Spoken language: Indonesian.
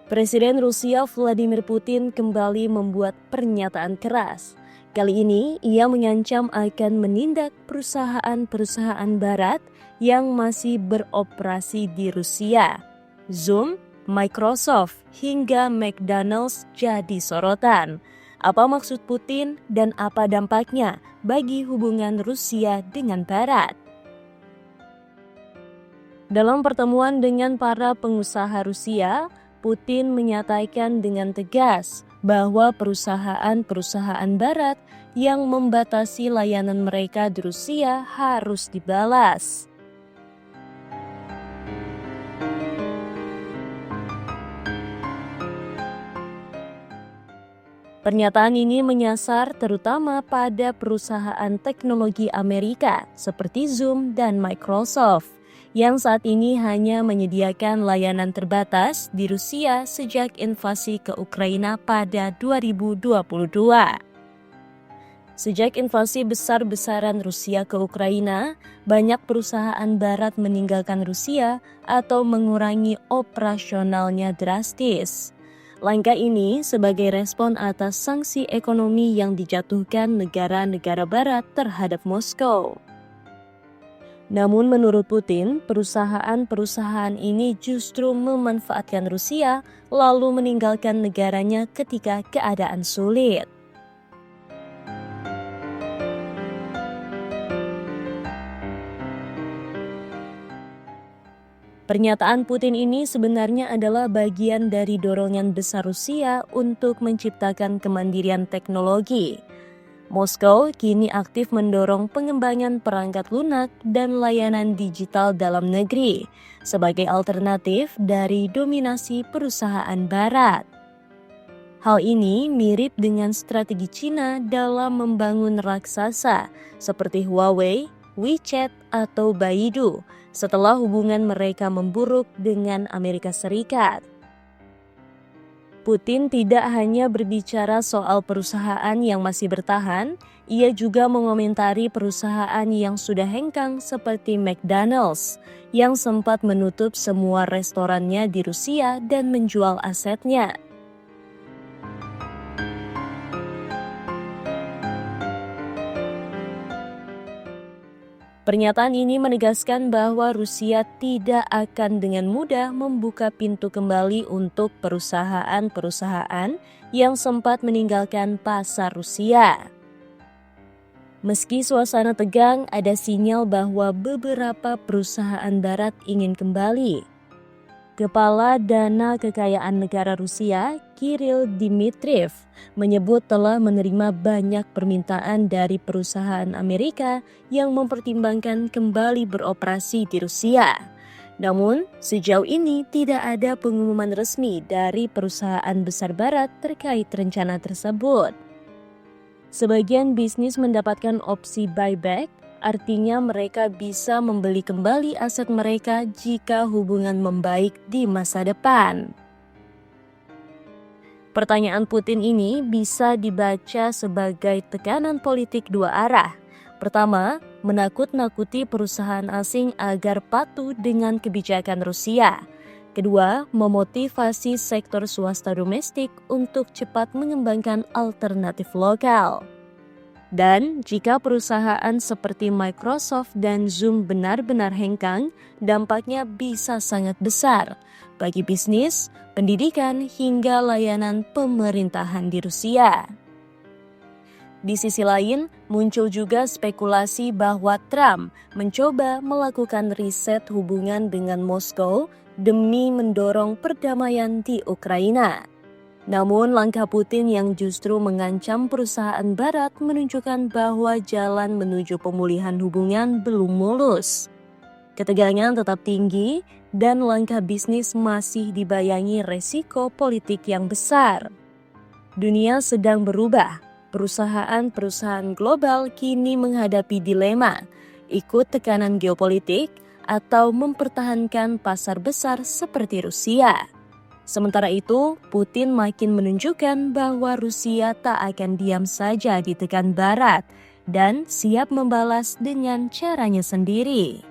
Presiden Rusia Vladimir Putin kembali membuat pernyataan keras. Kali ini ia mengancam akan menindak perusahaan-perusahaan barat yang masih beroperasi di Rusia. Zoom, Microsoft, hingga McDonald's jadi sorotan. Apa maksud Putin dan apa dampaknya bagi hubungan Rusia dengan Barat? Dalam pertemuan dengan para pengusaha Rusia, Putin menyatakan dengan tegas bahwa perusahaan-perusahaan Barat yang membatasi layanan mereka di Rusia harus dibalas. Pernyataan ini menyasar terutama pada perusahaan teknologi Amerika seperti Zoom dan Microsoft, yang saat ini hanya menyediakan layanan terbatas di Rusia sejak invasi ke Ukraina pada 2022. Sejak invasi besar-besaran Rusia ke Ukraina, banyak perusahaan barat meninggalkan Rusia atau mengurangi operasionalnya drastis. Langkah ini sebagai respon atas sanksi ekonomi yang dijatuhkan negara-negara barat terhadap Moskow. Namun menurut Putin, perusahaan-perusahaan ini justru memanfaatkan Rusia lalu meninggalkan negaranya ketika keadaan sulit. Pernyataan Putin ini sebenarnya adalah bagian dari dorongan besar Rusia untuk menciptakan kemandirian teknologi. Moskow kini aktif mendorong pengembangan perangkat lunak dan layanan digital dalam negeri sebagai alternatif dari dominasi perusahaan Barat. Hal ini mirip dengan strategi Cina dalam membangun raksasa seperti Huawei, WeChat, atau Baidu setelah hubungan mereka memburuk dengan Amerika Serikat. Putin tidak hanya berbicara soal perusahaan yang masih bertahan, ia juga mengomentari perusahaan yang sudah hengkang seperti McDonald's, yang sempat menutup semua restorannya di Rusia dan menjual asetnya. Pernyataan ini menegaskan bahwa Rusia tidak akan dengan mudah membuka pintu kembali untuk perusahaan-perusahaan yang sempat meninggalkan pasar Rusia. Meski suasana tegang, ada sinyal bahwa beberapa perusahaan Barat ingin kembali. Kepala Dana Kekayaan Negara Rusia, Kirill Dmitriev, menyebut telah menerima banyak permintaan dari perusahaan Amerika yang mempertimbangkan kembali beroperasi di Rusia. Namun, sejauh ini tidak ada pengumuman resmi dari perusahaan besar Barat terkait rencana tersebut. Sebagian bisnis mendapatkan opsi buyback, artinya mereka bisa membeli kembali aset mereka jika hubungan membaik di masa depan. Pertanyaan Putin ini bisa dibaca sebagai tekanan politik dua arah. Pertama, menakut-nakuti perusahaan asing agar patuh dengan kebijakan Rusia. Kedua, memotivasi sektor swasta domestik untuk cepat mengembangkan alternatif lokal. Dan jika perusahaan seperti Microsoft dan Zoom benar-benar hengkang, dampaknya bisa sangat besar bagi bisnis, pendidikan, hingga layanan pemerintahan di Rusia. Di sisi lain, muncul juga spekulasi bahwa Trump mencoba melakukan riset hubungan dengan Moskow demi mendorong perdamaian di Ukraina. Namun langkah Putin yang justru mengancam perusahaan Barat menunjukkan bahwa jalan menuju pemulihan hubungan belum mulus. Ketegangan tetap tinggi dan langkah bisnis masih dibayangi resiko politik yang besar. Dunia sedang berubah. Perusahaan-perusahaan global kini menghadapi dilema, ikut tekanan geopolitik atau mempertahankan pasar besar seperti Rusia. Sementara itu, Putin makin menunjukkan bahwa Rusia tak akan diam saja ditekan Barat dan siap membalas dengan caranya sendiri.